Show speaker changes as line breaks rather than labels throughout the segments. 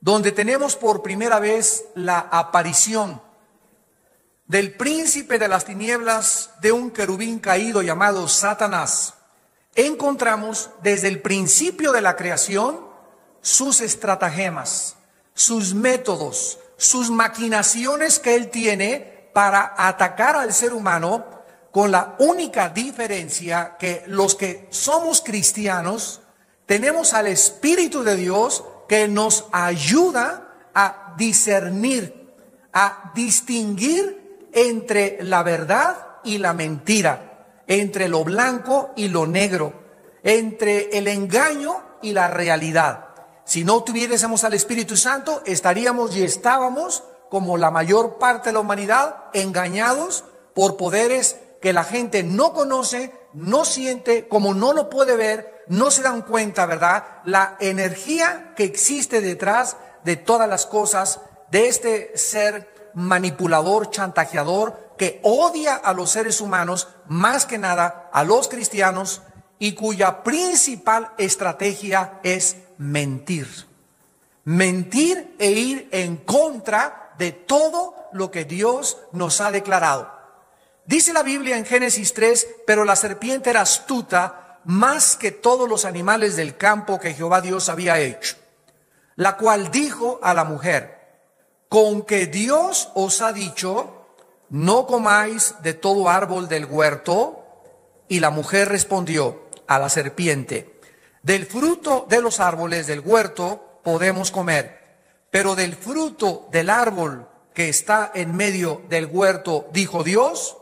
donde tenemos por primera vez la aparición del príncipe de las tinieblas, de un querubín caído llamado Satanás. Encontramos desde el principio de la creación sus estratagemas, sus métodos, sus maquinaciones que él tiene para atacar al ser humano, con la única diferencia que los que somos cristianos tenemos al Espíritu de Dios que nos ayuda a discernir, a distinguir entre la verdad y la mentira, entre lo blanco y lo negro, entre el engaño y la realidad. Si no tuviésemos al Espíritu Santo, estaríamos y estábamos, como la mayor parte de la humanidad, engañados por poderes que la gente no conoce, no siente, como no lo puede ver, no se dan cuenta, ¿verdad? La energía que existe detrás de todas las cosas, de este ser manipulador, chantajeador, que odia a los seres humanos, más que nada a los cristianos, y cuya principal estrategia es mentir. Mentir e ir en contra de todo lo que Dios nos ha declarado. Dice la Biblia en Génesis 3, pero la serpiente era astuta más que todos los animales del campo que Jehová Dios había hecho, la cual dijo a la mujer: con que Dios os ha dicho, no comáis de todo árbol del huerto. Y la mujer respondió a la serpiente: del fruto de los árboles del huerto podemos comer, pero del fruto del árbol que está en medio del huerto, dijo Dios,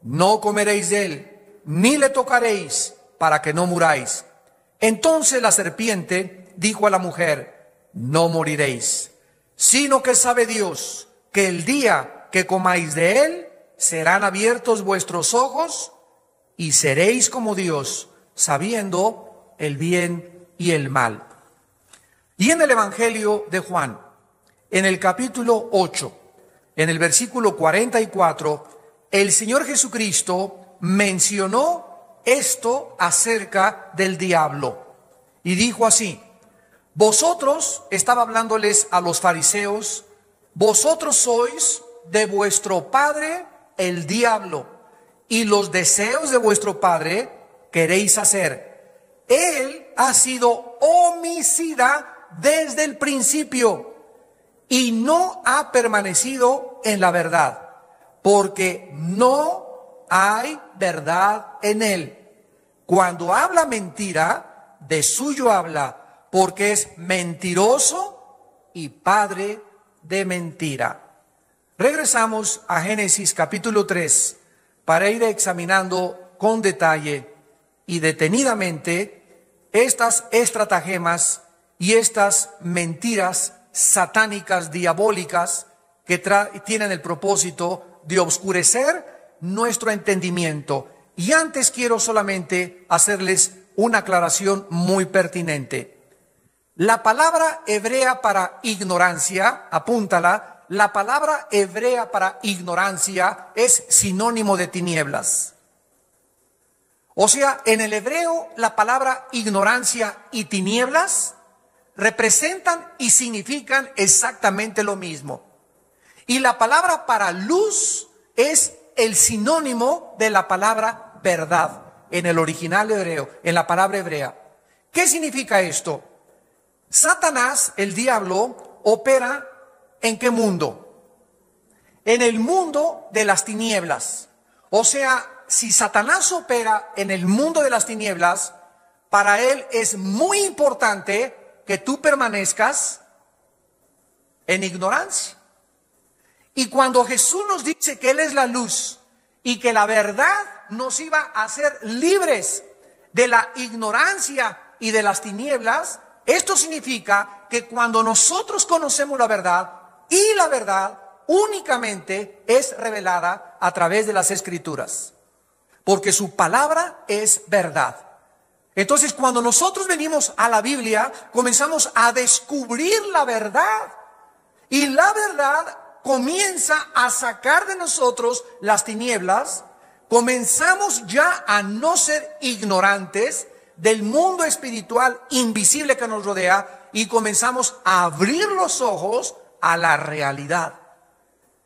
no comeréis de él, ni le tocaréis, para que no muráis. Entonces la serpiente dijo a la mujer: no moriréis, sino que sabe Dios que el día que comáis de él, serán abiertos vuestros ojos, y seréis como Dios, sabiendo el bien y el mal. Y en el Evangelio de Juan, en el capítulo 8, en el versículo 44, el Señor Jesucristo mencionó esto acerca del diablo. Y dijo así: vosotros, estaba hablándoles a los fariseos, vosotros sois de vuestro padre el diablo, y los deseos de vuestro padre queréis hacer. Él ha sido homicida desde el principio y no ha permanecido en la verdad, porque no hay verdad en él. Cuando habla mentira, de suyo habla, porque es mentiroso y padre de mentira. Regresamos a Génesis capítulo 3 para ir examinando con detalle y detenidamente estas estratagemas y estas mentiras satánicas, diabólicas, que tienen el propósito de oscurecer nuestro entendimiento. Y antes quiero solamente hacerles una aclaración muy pertinente. La palabra hebrea para ignorancia, apúntala, la palabra hebrea para ignorancia es sinónimo de tinieblas. O sea, en el hebreo la palabra ignorancia y tinieblas representan y significan exactamente lo mismo. Y la palabra para luz es el sinónimo de la palabra verdad en el original hebreo, en la palabra hebrea. ¿Qué significa esto? Satanás, el diablo, opera ¿en qué mundo? En el mundo de las tinieblas. O sea, si Satanás opera en el mundo de las tinieblas, para él es muy importante que tú permanezcas en ignorancia. Y cuando Jesús nos dice que Él es la luz y que la verdad nos iba a hacer libres de la ignorancia y de las tinieblas, esto significa que cuando nosotros conocemos la verdad, y la verdad únicamente es revelada a través de las Escrituras, porque su palabra es verdad. Entonces, cuando nosotros venimos a la Biblia, comenzamos a descubrir la verdad, y la verdad comienza a sacar de nosotros las tinieblas. Comenzamos ya a no ser ignorantes, del mundo espiritual invisible que nos rodea y comenzamos a abrir los ojos a la realidad.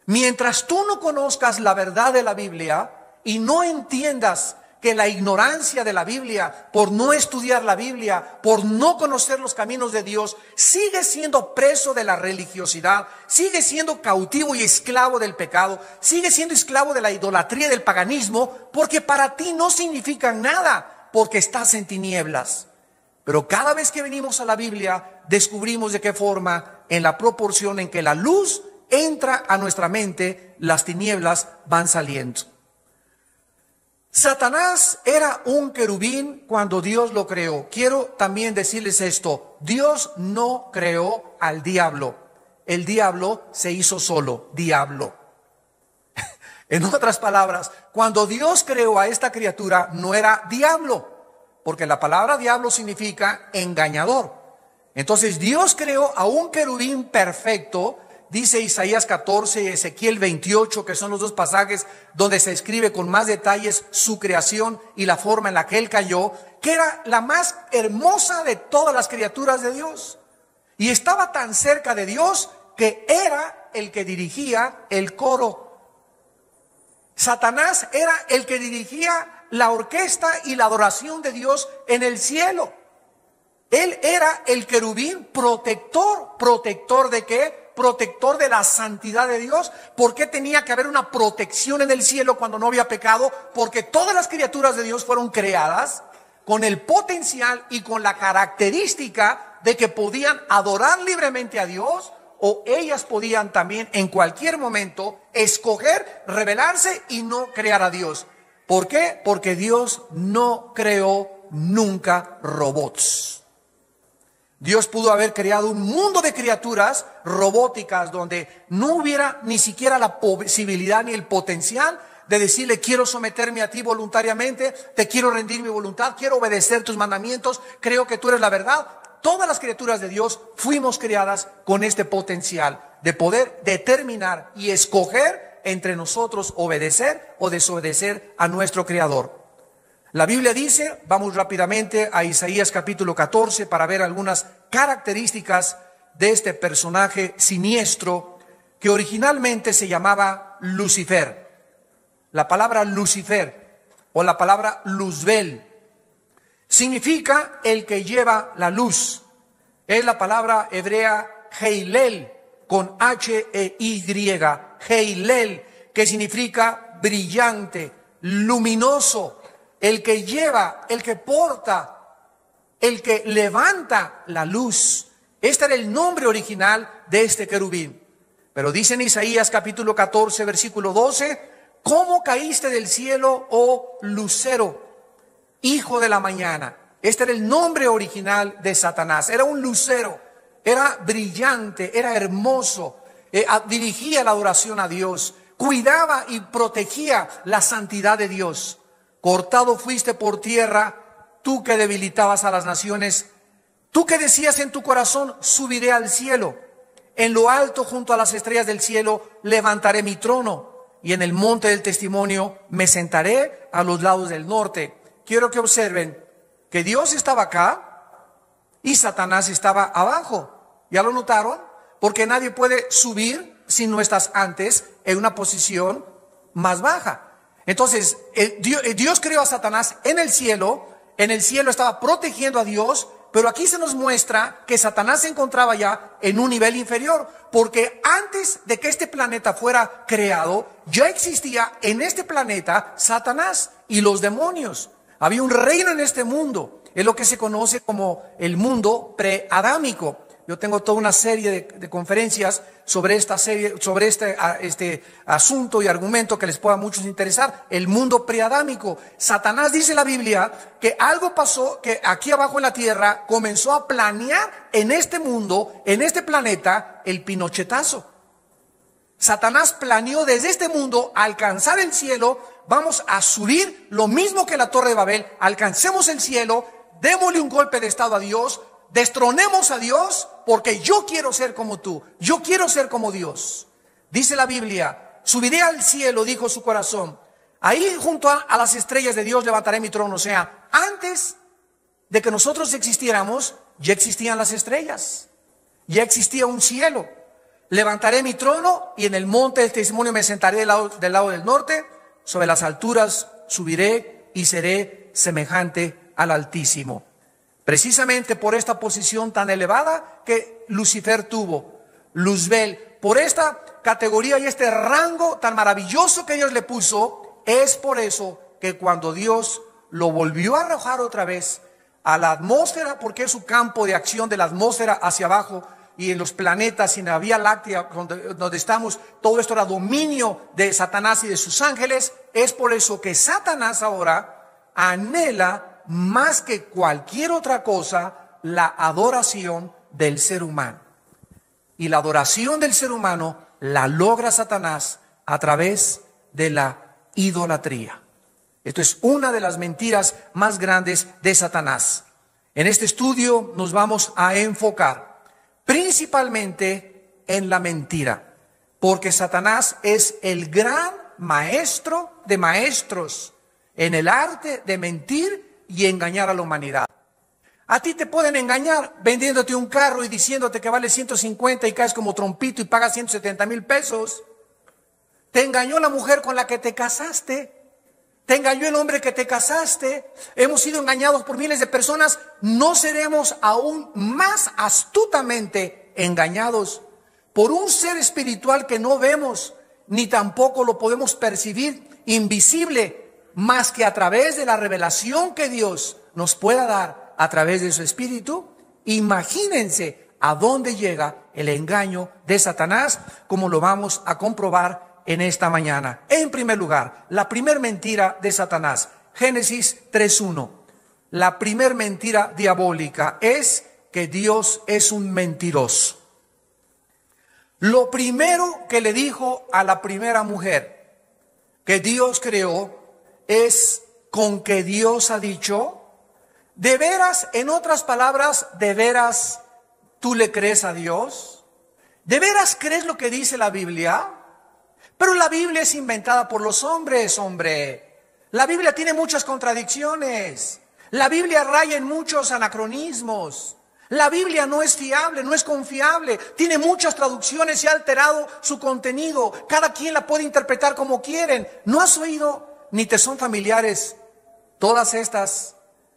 Mientras tú no conozcas la verdad de la Biblia y no entiendas que la ignorancia de la Biblia, por no estudiar la Biblia, por no conocer los caminos de Dios, sigue siendo preso de la religiosidad, sigue siendo cautivo y esclavo del pecado, sigue siendo esclavo de la idolatría y del paganismo, porque para ti no significan nada, porque estás en tinieblas. Pero cada vez que venimos a la Biblia, descubrimos de qué forma, en la proporción en que la luz entra a nuestra mente, las tinieblas van saliendo. Satanás era un querubín cuando Dios lo creó. Quiero también decirles esto: Dios no creó al diablo. El diablo se hizo solo, diablo. En otras palabras, cuando Dios creó a esta criatura, no era diablo, porque la palabra diablo significa engañador. Entonces Dios creó a un querubín perfecto. Dice Isaías 14 y Ezequiel 28, que son los dos pasajes donde se escribe con más detalles su creación y la forma en la que él cayó, que era la más hermosa de todas las criaturas de Dios. Y estaba tan cerca de Dios que era el que dirigía el coro. Satanás era el que dirigía la orquesta y la adoración de Dios en el cielo. Él era el querubín protector. ¿Protector de qué? Protector de la santidad de Dios. ¿Por qué tenía que haber una protección en el cielo cuando no había pecado? Porque todas las criaturas de Dios fueron creadas con el potencial y con la característica de que podían adorar libremente a Dios, o ellas podían también en cualquier momento escoger rebelarse y no crear a Dios. ¿Por qué? Porque Dios no creó nunca robots. Dios pudo haber creado un mundo de criaturas robóticas donde no hubiera ni siquiera la posibilidad ni el potencial de decirle: quiero someterme a ti voluntariamente, te quiero rendir mi voluntad, quiero obedecer tus mandamientos, creo que tú eres la verdad. Todas las criaturas de Dios fuimos creadas con este potencial de poder determinar y escoger entre nosotros obedecer o desobedecer a nuestro Creador. La Biblia dice, vamos rápidamente a Isaías capítulo 14 para ver algunas características de este personaje siniestro que originalmente se llamaba Lucifer. La palabra Lucifer o la palabra Luzbel significa el que lleva la luz. Es la palabra hebrea Heilel con H-E-Y, Heilel, que significa brillante, luminoso. El que lleva, el que porta, el que levanta la luz. Este era el nombre original de este querubín. Pero dice en Isaías capítulo 14, versículo 12, ¿cómo caíste del cielo, oh lucero, hijo de la mañana? Este era el nombre original de Satanás. Era un lucero, era brillante, era hermoso, dirigía la adoración a Dios, cuidaba y protegía la santidad de Dios. Cortado fuiste por tierra, tú que debilitabas a las naciones, tú que decías en tu corazón: subiré al cielo, en lo alto junto a las estrellas del cielo levantaré mi trono, y en el monte del testimonio me sentaré a los lados del norte. Quiero que observen que Dios estaba acá y Satanás estaba abajo. ¿Ya lo notaron? Porque nadie puede subir si no estás antes en una posición más baja. Entonces, Dios creó a Satanás en el cielo estaba protegiendo a Dios, pero aquí se nos muestra que Satanás se encontraba ya en un nivel inferior, porque antes de que este planeta fuera creado, ya existía en este planeta Satanás y los demonios. Había un reino en este mundo, es lo que se conoce como el mundo preadámico. Yo tengo toda una serie de conferencias sobre esta serie, sobre este asunto y argumento que les pueda a muchos interesar. El mundo preadámico. Satanás, dice la Biblia, que algo pasó, que aquí abajo en la tierra comenzó a planear en este mundo, en este planeta, el pinochetazo. Satanás planeó desde este mundo alcanzar el cielo. Vamos a subir lo mismo que la Torre de Babel. Alcancemos el cielo, démosle un golpe de estado a Dios, destronemos a Dios, porque yo quiero ser como tú, yo quiero ser como Dios. Dice la Biblia: subiré al cielo, dijo su corazón, ahí junto a las estrellas de Dios levantaré mi trono. O sea, antes de que nosotros existiéramos, ya existían las estrellas, ya existía un cielo. Levantaré mi trono y en el monte del testimonio me sentaré del lado del norte, sobre las alturas subiré y seré semejante al Altísimo. Precisamente por esta posición tan elevada que Lucifer tuvo, Luzbel, por esta categoría y este rango tan maravilloso que Dios le puso, es por eso que cuando Dios lo volvió a arrojar otra vez a la atmósfera, porque es su campo de acción de la atmósfera hacia abajo, y en los planetas y en la Vía Láctea donde estamos, todo esto era dominio de Satanás y de sus ángeles. Es por eso que Satanás ahora anhela más que cualquier otra cosa la adoración del ser humano. Y la adoración del ser humano la logra Satanás a través de la idolatría. Esto es una de las mentiras más grandes de Satanás. En este estudio nos vamos a enfocar principalmente en la mentira, porque Satanás es el gran maestro de maestros en el arte de mentir y engañar a la humanidad. A ti te pueden engañar vendiéndote un carro y diciéndote que vale 150 y caes como trompito y pagas 170,000 pesos. Te engañó la mujer con la que te casaste. Te engañó el hombre que te casaste. Hemos sido engañados por miles de personas. No seremos aún más astutamente engañados por un ser espiritual que no vemos, ni tampoco lo podemos percibir, invisible, más que a través de la revelación que Dios nos pueda dar a través de su Espíritu. Imagínense a dónde llega el engaño de Satanás, como lo vamos a comprobar en esta mañana. En primer lugar, la primer mentira de Satanás, Génesis 3:1. La primer mentira diabólica es que Dios es un mentiroso. Lo primero que le dijo a la primera mujer que Dios creó es: con que Dios ha dicho. ¿De veras, en otras palabras, de veras tú le crees a Dios? ¿De veras crees lo que dice la Biblia? Pero la Biblia es inventada por los hombres, hombre. La Biblia tiene muchas contradicciones. La Biblia raya en muchos anacronismos. La Biblia no es fiable, no es confiable. Tiene muchas traducciones y ha alterado su contenido. Cada quien la puede interpretar como quieren. ¿No has oído ni te son familiares todas estas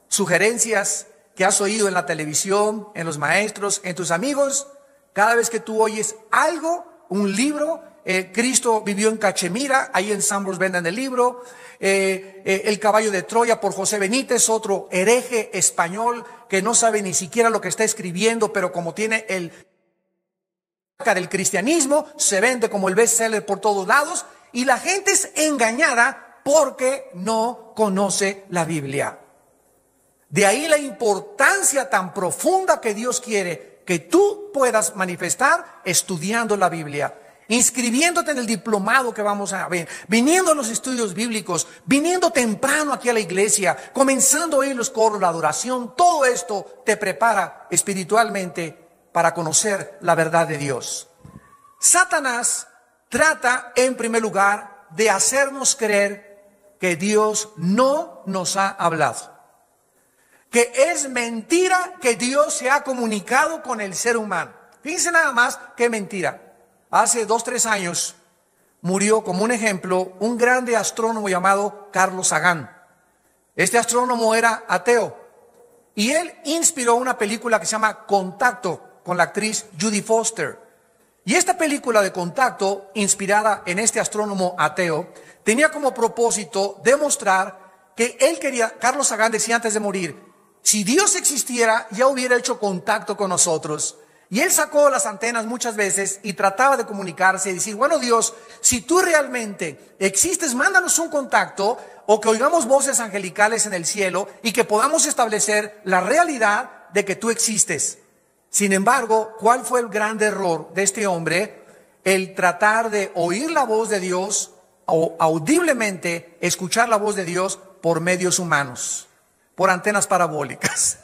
sugerencias que has oído en la televisión, en los maestros, en tus amigos? Cada vez que tú oyes algo, un libro, Cristo vivió en Cachemira, ahí en Sambors venden el libro, El caballo de Troya por José Benítez, otro hereje español que no sabe ni siquiera lo que está escribiendo, pero como tiene el del cristianismo, se vende como el bestseller por todos lados, y la gente es engañada porque no conoce la Biblia. De ahí la importancia tan profunda que Dios quiere que tú puedas manifestar estudiando la Biblia, inscribiéndote en el diplomado que vamos a ver, viniendo a los estudios bíblicos, viniendo temprano aquí a la iglesia, comenzando a oír los coros, la adoración. Todo esto te prepara espiritualmente para conocer la verdad de Dios. Satanás trata, en primer lugar, de hacernos creer que Dios no nos ha hablado, que es mentira que Dios se ha comunicado con el ser humano. Fíjense nada más qué mentira. Hace 2-3 años murió, como un ejemplo, un grande astrónomo llamado Carlos Sagan. Este astrónomo era ateo y él inspiró una película que se llama Contacto, con la actriz Judy Foster. Y esta película de Contacto, inspirada en este astrónomo ateo, tenía como propósito demostrar que él quería, Carlos Sagan decía antes de morir, si Dios existiera, ya hubiera hecho contacto con nosotros. Y él sacó las antenas muchas veces y trataba de comunicarse y decir: bueno, Dios, si tú realmente existes, mándanos un contacto, o que oigamos voces angelicales en el cielo y que podamos establecer la realidad de que tú existes. Sin embargo, ¿cuál fue el gran error de este hombre? El tratar de oír la voz de Dios o audiblemente escuchar la voz de Dios por medios humanos, por antenas parabólicas.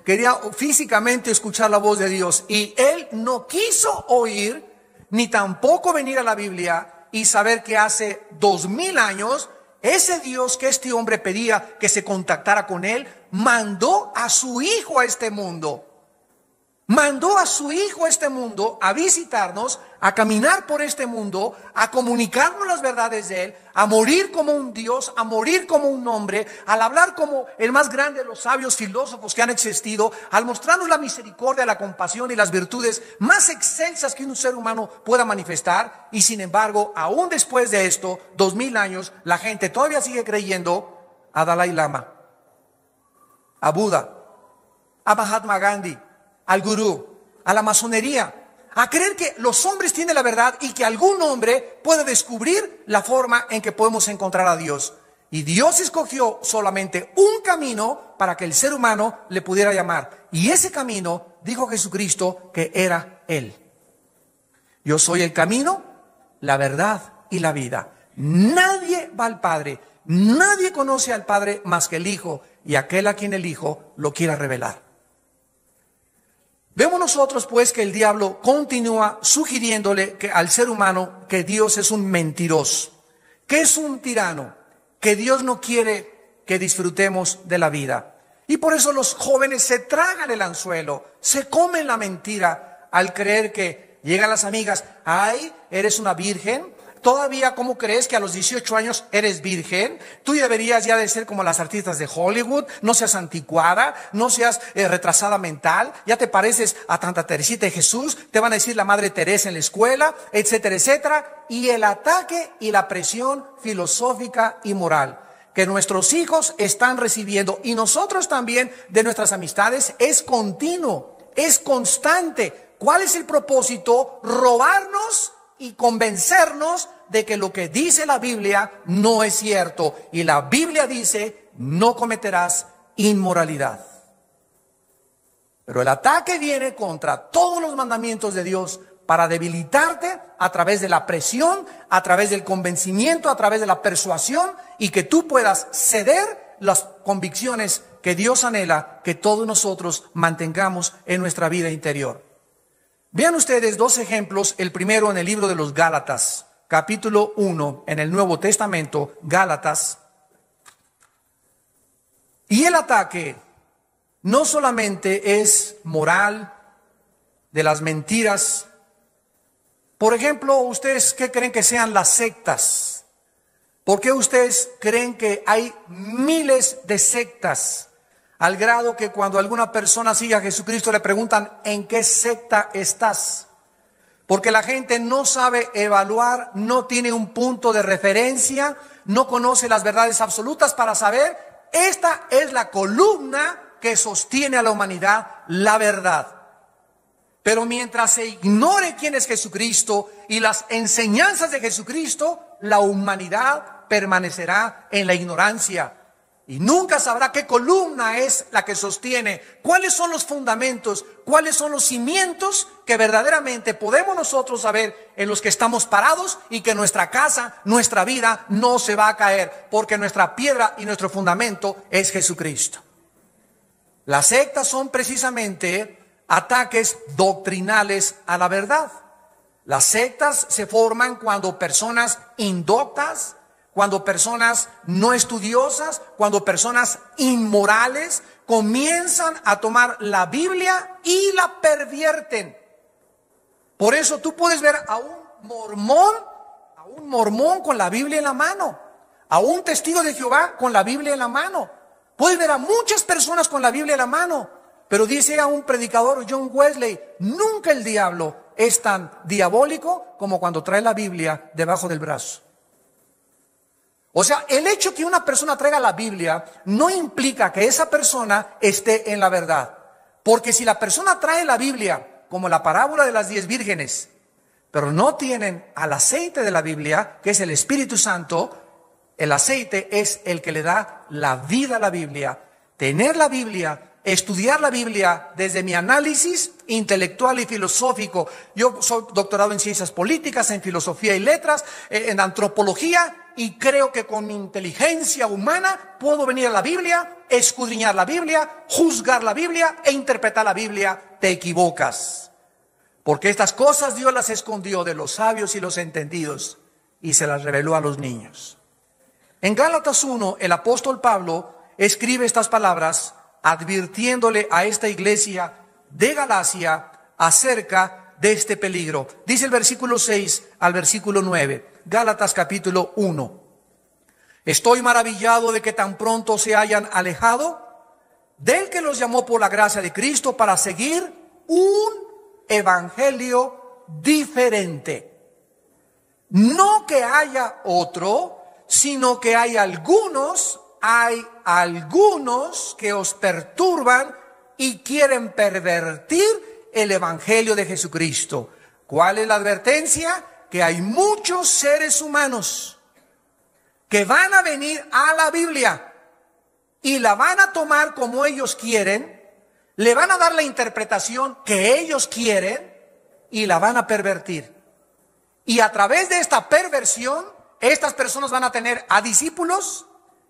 Quería físicamente escuchar la voz de Dios, y él no quiso oír ni tampoco venir a la Biblia y saber que hace 2000 años ese Dios que este hombre pedía que se contactara con él, mandó a su Hijo a este mundo. Mandó a su Hijo a este mundo a visitarnos, a caminar por este mundo, a comunicarnos las verdades de Él, a morir como un Dios, a morir como un hombre, al hablar como el más grande de los sabios filósofos que han existido, al mostrarnos la misericordia, la compasión y las virtudes más excelsas que un ser humano pueda manifestar. Y sin embargo, aún después de esto, 2000 años, la gente todavía sigue creyendo a Dalai Lama, a Buda, a Mahatma Gandhi, al gurú, a la masonería, a creer que los hombres tienen la verdad y que algún hombre puede descubrir la forma en que podemos encontrar a Dios. Y Dios escogió solamente un camino para que el ser humano le pudiera llamar. Y ese camino, dijo Jesucristo, que era Él. Yo soy el camino, la verdad y la vida. Nadie va al Padre, nadie conoce al Padre más que el Hijo y aquel a quien el Hijo lo quiera revelar. Vemos nosotros pues que el diablo continúa sugiriéndole al ser humano que Dios es un mentiroso, que es un tirano, que Dios no quiere que disfrutemos de la vida. Y por eso los jóvenes se tragan el anzuelo, se comen la mentira al creer que llegan las amigas, ay, eres una virgen. Todavía, ¿cómo crees que a los 18 años eres virgen? Tú deberías ya de ser como las artistas de Hollywood. No seas anticuada, no seas retrasada mental. Ya te pareces a Santa Teresita de Jesús. Te van a decir la Madre Teresa en la escuela, etcétera, etcétera. Y el ataque y la presión filosófica y moral que nuestros hijos están recibiendo y nosotros también de nuestras amistades es continuo, es constante. ¿Cuál es el propósito? Robarnos y convencernos de que lo que dice la Biblia no es cierto. Y la Biblia dice, no cometerás inmoralidad. Pero el ataque viene contra todos los mandamientos de Dios para debilitarte a través de la presión, a través del convencimiento, a través de la persuasión, y que tú puedas ceder las convicciones que Dios anhela que todos nosotros mantengamos en nuestra vida interior. Vean ustedes dos ejemplos, el primero en el libro de los Gálatas, capítulo 1, en el Nuevo Testamento, Gálatas. Y el ataque no solamente es moral, de las mentiras. Por ejemplo, ¿ustedes qué creen que sean las sectas? ¿Por qué ustedes creen que hay miles de sectas? Al grado que cuando alguna persona sigue a Jesucristo le preguntan, ¿en qué secta estás? Porque la gente no sabe evaluar, no tiene un punto de referencia, no conoce las verdades absolutas para saber, esta es la columna que sostiene a la humanidad, la verdad. Pero mientras se ignore quién es Jesucristo y las enseñanzas de Jesucristo, la humanidad permanecerá en la ignorancia. Y nunca sabrá qué columna es la que sostiene, cuáles son los fundamentos, cuáles son los cimientos que verdaderamente podemos nosotros saber en los que estamos parados y que nuestra casa, nuestra vida no se va a caer, porque nuestra piedra y nuestro fundamento es Jesucristo. Las sectas son precisamente ataques doctrinales a la verdad. Las sectas se forman cuando personas indoctas, cuando personas no estudiosas, cuando personas inmorales comienzan a tomar la Biblia y la pervierten. Por eso tú puedes ver a un mormón con la Biblia en la mano, a un testigo de Jehová con la Biblia en la mano. Puedes ver a muchas personas con la Biblia en la mano, pero dice a un predicador, John Wesley, nunca el diablo es tan diabólico como cuando trae la Biblia debajo del brazo. O sea, el hecho que una persona traiga la Biblia no implica que esa persona esté en la verdad. Porque si la persona trae la Biblia, como la parábola de las 10 vírgenes, pero no tienen al aceite de la Biblia, que es el Espíritu Santo, el aceite es el que le da la vida a la Biblia. Tener la Biblia, estudiar la Biblia desde mi análisis intelectual y filosófico. Yo soy doctorado en ciencias políticas, en filosofía y letras, en antropología, y creo que con mi inteligencia humana puedo venir a la Biblia, escudriñar la Biblia, juzgar la Biblia e interpretar la Biblia. Te equivocas. Porque estas cosas Dios las escondió de los sabios y los entendidos y se las reveló a los niños. En Gálatas 1, el apóstol Pablo escribe estas palabras advirtiéndole a esta iglesia de Galacia acerca de este peligro. Dice el versículo 6 al versículo 9, Gálatas capítulo 1. Estoy maravillado de que tan pronto se hayan alejado del que los llamó por la gracia de Cristo para seguir un evangelio diferente. No que haya otro, sino que hay algunos que os perturban y quieren pervertir el evangelio de Jesucristo. ¿Cuál es la advertencia? Que hay muchos seres humanos que van a venir a la Biblia y la van a tomar como ellos quieren, le van a dar la interpretación que ellos quieren y la van a pervertir. Y a través de esta perversión, estas personas van a tener a discípulos,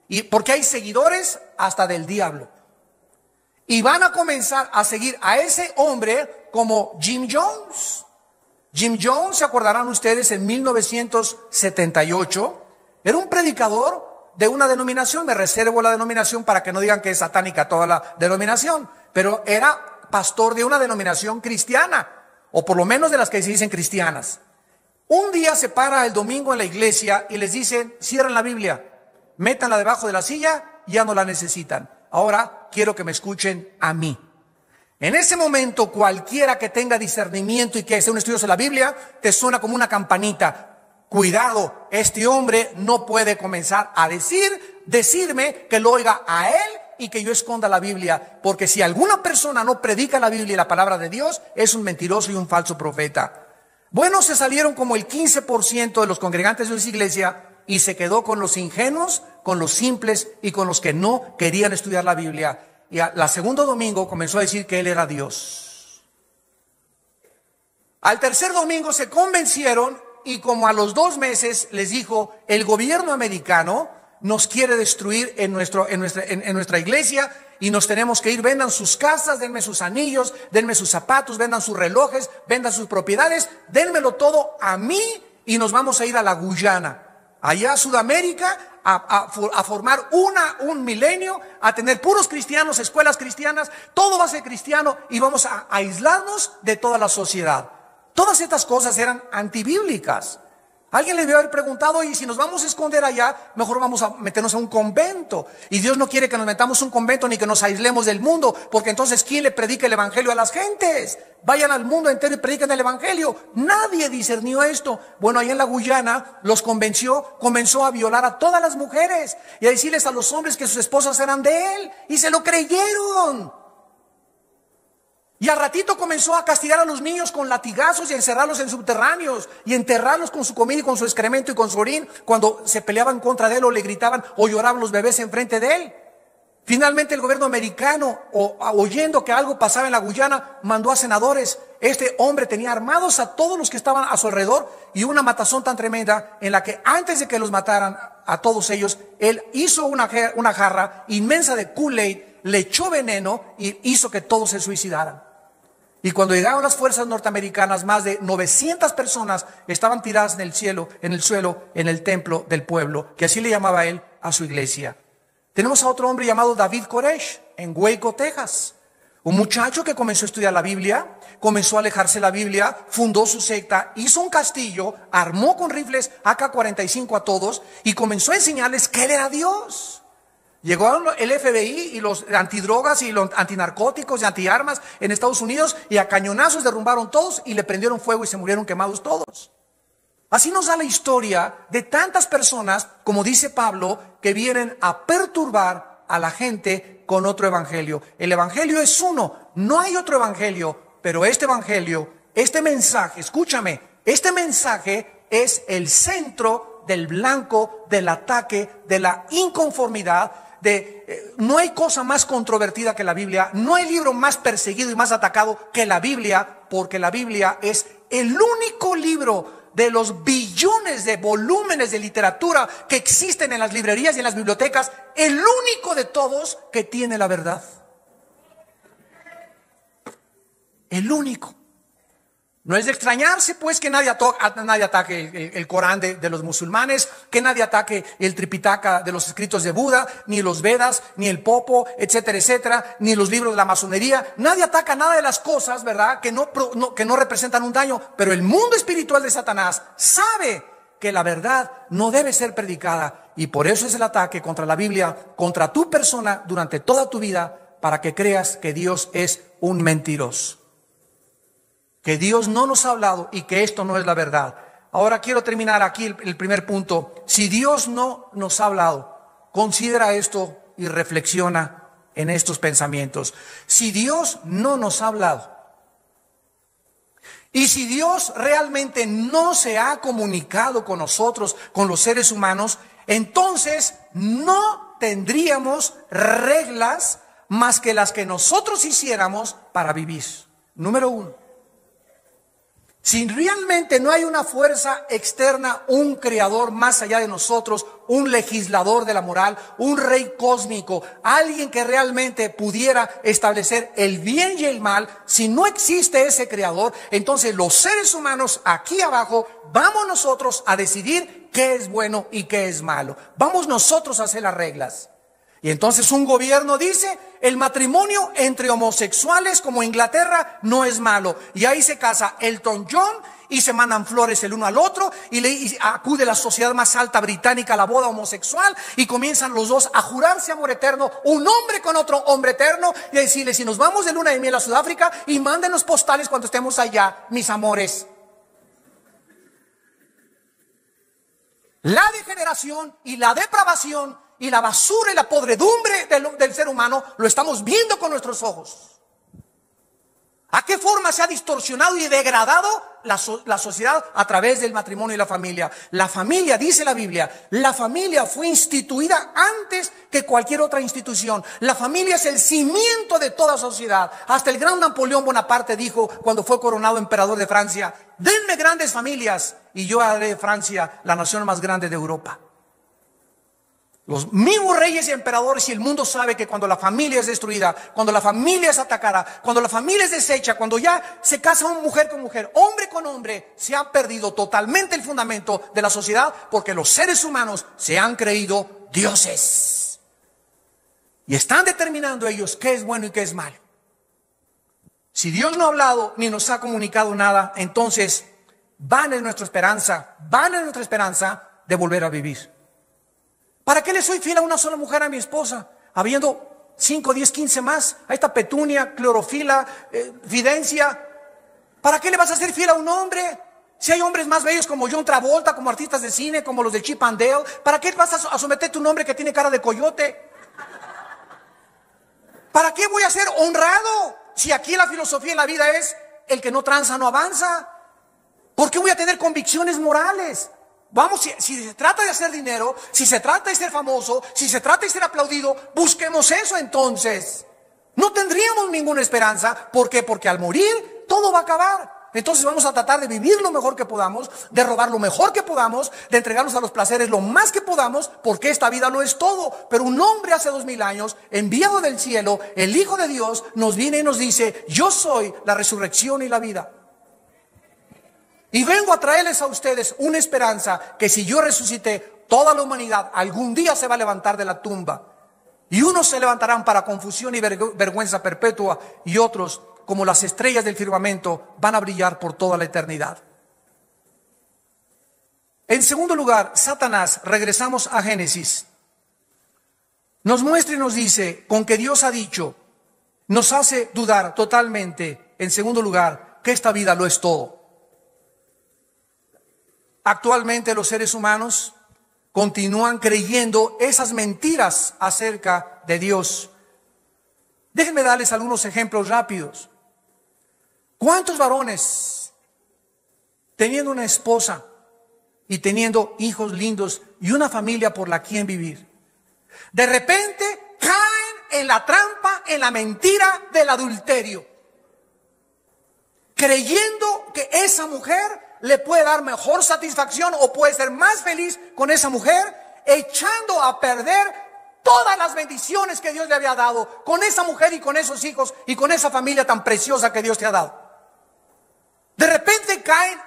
y porque hay seguidores hasta del diablo. Y van a comenzar a seguir a ese hombre como Jim Jones. Jim Jones, se acordarán ustedes, en 1978, era un predicador de una denominación. Me reservo la denominación para que no digan que es satánica toda la denominación, pero era pastor de una denominación cristiana, o por lo menos de las que se dicen cristianas. Un día se para el domingo en la iglesia y les dicen: cierren la Biblia, métanla debajo de la silla, ya no la necesitan. Ahora quiero que me escuchen a mí. En ese momento, cualquiera que tenga discernimiento y que sea un estudioso de la Biblia, te suena como una campanita. Cuidado, este hombre no puede comenzar a decirme que lo oiga a él y que yo esconda la Biblia. Porque si alguna persona no predica la Biblia y la palabra de Dios, es un mentiroso y un falso profeta. Bueno, se salieron como el 15% de los congregantes de esa iglesia y se quedó con los ingenuos, con los simples y con los que no querían estudiar la Biblia. Y al segundo domingo comenzó a decir que él era Dios. Al tercer domingo se convencieron y como a los 2 meses les dijo: el gobierno americano nos quiere destruir en nuestra iglesia y nos tenemos que ir. Vendan sus casas, denme sus anillos, denme sus zapatos, vendan sus relojes, vendan sus propiedades, denmelo todo a mí y nos vamos a ir a la Guyana, allá a Sudamérica, a formar un milenio, a tener puros cristianos, escuelas cristianas, todo va a ser cristiano y vamos a aislarnos de toda la sociedad. Todas estas cosas eran antibíblicas. Alguien le debe haber preguntado: y si nos vamos a esconder allá, mejor vamos a meternos a un convento. Y Dios no quiere que nos metamos a un convento ni que nos aislemos del mundo, porque entonces ¿quién le predica el evangelio a las gentes? Vayan al mundo entero y prediquen el evangelio. Nadie discernió esto. Bueno, allá en la Guyana los convenció, comenzó a violar a todas las mujeres y a decirles a los hombres que sus esposas eran de él, y se lo creyeron. Y al ratito comenzó a castigar a los niños con latigazos y a encerrarlos en subterráneos y enterrarlos con su comida y con su excremento y con su orín cuando se peleaban contra de él o le gritaban o lloraban los bebés enfrente de él. Finalmente el gobierno americano, oyendo que algo pasaba en la Guyana, mandó a senadores. Este hombre tenía armados a todos los que estaban a su alrededor y una matazón tan tremenda en la que antes de que los mataran a todos ellos, él hizo una jarra inmensa de Kool-Aid, le echó veneno y hizo que todos se suicidaran. Y cuando llegaron las fuerzas norteamericanas, más de 900 personas estaban tiradas en el suelo, en el templo del pueblo, que así le llamaba él a su iglesia. Tenemos a otro hombre llamado David Koresh, en Waco, Texas. Un muchacho que comenzó a estudiar la Biblia, comenzó a alejarse de la Biblia, fundó su secta, hizo un castillo, armó con rifles AK-45 a todos y comenzó a enseñarles que él era Dios. Llegó el FBI y los antidrogas y los antinarcóticos y antiarmas en Estados Unidos y a cañonazos derrumbaron todos y le prendieron fuego y se murieron quemados todos. Así nos da la historia de tantas personas, como dice Pablo, que vienen a perturbar a la gente con otro evangelio. El evangelio es uno, no hay otro evangelio, pero este evangelio, este mensaje, escúchame, este mensaje es el centro del blanco, del ataque, de la inconformidad. No hay cosa más controvertida que la Biblia, no hay libro más perseguido y más atacado que la Biblia, porque la Biblia es el único libro de los billones de volúmenes de literatura que existen en las librerías y en las bibliotecas, el único de todos que tiene la verdad. El único. No es de extrañarse, pues, que nadie ataque el Corán de los musulmanes, que nadie ataque el Tripitaka de los escritos de Buda, ni los Vedas, ni el Popo, etcétera, etcétera, ni los libros de la masonería. Nadie ataca nada de las cosas, ¿verdad?, que no representan un daño. Pero el mundo espiritual de Satanás sabe que la verdad no debe ser predicada. Y por eso es el ataque contra la Biblia, contra tu persona durante toda tu vida, para que creas que Dios es un mentiroso, que Dios no nos ha hablado y que esto no es la verdad. Ahora quiero terminar aquí el primer punto. Si Dios no nos ha hablado, considera esto y reflexiona en estos pensamientos. Si Dios no nos ha hablado, y si Dios realmente no se ha comunicado con nosotros, con los seres humanos, entonces no tendríamos reglas más que las que nosotros hiciéramos para vivir. Número uno. Si realmente no hay una fuerza externa, un creador más allá de nosotros, un legislador de la moral, un rey cósmico, alguien que realmente pudiera establecer el bien y el mal, si no existe ese creador, entonces los seres humanos aquí abajo vamos nosotros a decidir qué es bueno y qué es malo. Vamos nosotros a hacer las reglas. Y entonces un gobierno dice, el matrimonio entre homosexuales como Inglaterra no es malo. Y ahí se casa Elton John y se mandan flores el uno al otro y acude la sociedad más alta británica a la boda homosexual y comienzan los dos a jurarse amor eterno, un hombre con otro hombre eterno, y a decirle, si nos vamos de luna de miel a Sudáfrica, y mándenos postales cuando estemos allá, mis amores. La degeneración y la depravación y la basura y la podredumbre del ser humano lo estamos viendo con nuestros ojos. ¿A qué forma se ha distorsionado y degradado la sociedad a través del matrimonio y la familia? La familia, dice la Biblia, la familia fue instituida antes que cualquier otra institución. La familia es el cimiento de toda sociedad. Hasta el gran Napoleón Bonaparte dijo, cuando fue coronado emperador de Francia, denme grandes familias y yo haré de Francia la nación más grande de Europa. Los mismos reyes y emperadores, y el mundo sabe que cuando la familia es destruida, cuando la familia es atacada, cuando la familia es deshecha, cuando ya se casa una mujer con mujer, hombre con hombre, se ha perdido totalmente el fundamento de la sociedad, porque los seres humanos se han creído dioses. Y están determinando ellos qué es bueno y qué es malo. Si Dios no ha hablado ni nos ha comunicado nada, entonces vana es nuestra esperanza de volver a vivir. ¿Para qué le soy fiel a una sola mujer, a mi esposa? Habiendo 5, 10, 15 más, a esta Petunia, Clorofila, Fidencia. ¿Para qué le vas a ser fiel a un hombre? Si hay hombres más bellos como John Travolta, como artistas de cine, como los de Chip and Dale, ¿para qué vas a someterte a un hombre que tiene cara de coyote? ¿Para qué voy a ser honrado? Si aquí la filosofía en la vida es el que no tranza no avanza. ¿Por qué voy a tener convicciones morales? Vamos, si se trata de hacer dinero, si se trata de ser famoso, si se trata de ser aplaudido, busquemos eso entonces. No tendríamos ninguna esperanza. ¿Por qué? Porque al morir todo va a acabar. Entonces vamos a tratar de vivir lo mejor que podamos, de robar lo mejor que podamos, de entregarnos a los placeres lo más que podamos, porque esta vida lo es todo. Pero un hombre hace 2000 años, enviado del cielo, el Hijo de Dios, nos viene y nos dice, yo soy la resurrección y la vida. Y vengo a traerles a ustedes una esperanza que si yo resucité, toda la humanidad algún día se va a levantar de la tumba. Y unos se levantarán para confusión y vergüenza perpetua, y otros, como las estrellas del firmamento, van a brillar por toda la eternidad. En segundo lugar, Satanás, regresamos a Génesis, nos muestra y nos dice, con que Dios ha dicho, nos hace dudar totalmente, en segundo lugar, que esta vida lo es todo. Actualmente los seres humanos continúan creyendo esas mentiras acerca de Dios. Déjenme darles algunos ejemplos rápidos. ¿Cuántos varones, teniendo una esposa y teniendo hijos lindos y una familia por la quien vivir, de repente caen en la trampa, en la mentira del adulterio, creyendo que esa mujer le puede dar mejor satisfacción o puede ser más feliz con esa mujer, echando a perder todas las bendiciones que Dios le había dado con esa mujer y con esos hijos y con esa familia tan preciosa que Dios te ha dado? De repente caen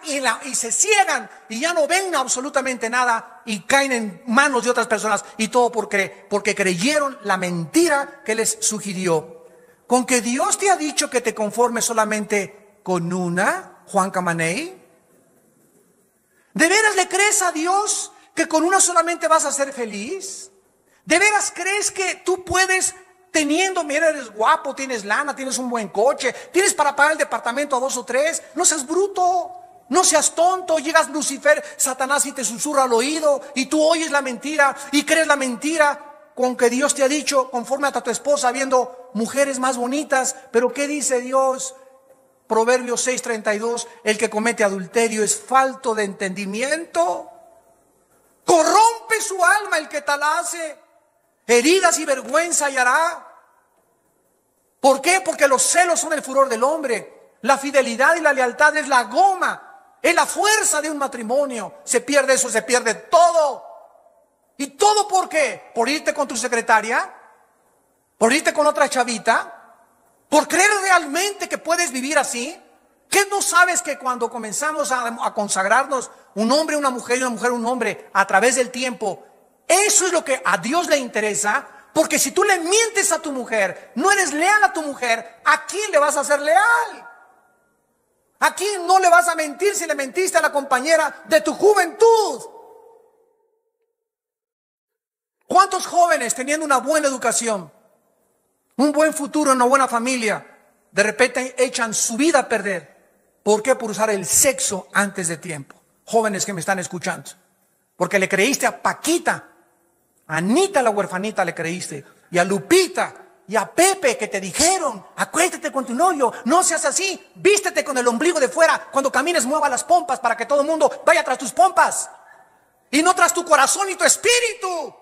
y se ciegan y ya no ven absolutamente nada y caen en manos de otras personas, y todo porque creyeron la mentira que les sugirió. Con que Dios te ha dicho que te conformes solamente con una, Juan Camaney. ¿De veras le crees a Dios que con una solamente vas a ser feliz? ¿De veras crees que tú puedes, teniendo, mira, eres guapo, tienes lana, tienes un buen coche, tienes para pagar el departamento a 2 o 3? No seas bruto, no seas tonto. Llegas Lucifer, Satanás, y te susurra al oído y tú oyes la mentira y crees la mentira. Con que Dios te ha dicho, confórmate a tu esposa viendo mujeres más bonitas. Pero ¿qué dice Dios? Proverbios 6:32, el que comete adulterio es falto de entendimiento. Corrompe su alma el que tal hace. Heridas y vergüenza hallará. ¿Por qué? Porque los celos son el furor del hombre. La fidelidad y la lealtad es la goma, es la fuerza de un matrimonio. Se pierde eso, se pierde todo. ¿Y todo por qué? ¿Por irte con tu secretaria? ¿Por irte con otra chavita? ¿Por creer realmente que puedes vivir así? ¿Qué no sabes que cuando comenzamos a consagrarnos, un hombre, una mujer y una mujer, un hombre, a través del tiempo, eso es lo que a Dios le interesa? Porque si tú le mientes a tu mujer, no eres leal a tu mujer, ¿a quién le vas a ser leal? ¿A quién no le vas a mentir si le mentiste a la compañera de tu juventud? ¿Cuántos jóvenes teniendo una buena educación, un buen futuro, una buena familia, de repente echan su vida a perder? ¿Por qué? Por usar el sexo antes de tiempo. Jóvenes que me están escuchando, porque le creíste a Paquita, a Anita la huerfanita le creíste, y a Lupita y a Pepe, que te dijeron, acuéstate con tu novio, no seas así, vístete con el ombligo de fuera, cuando camines mueva las pompas para que todo el mundo vaya tras tus pompas y no tras tu corazón y tu espíritu.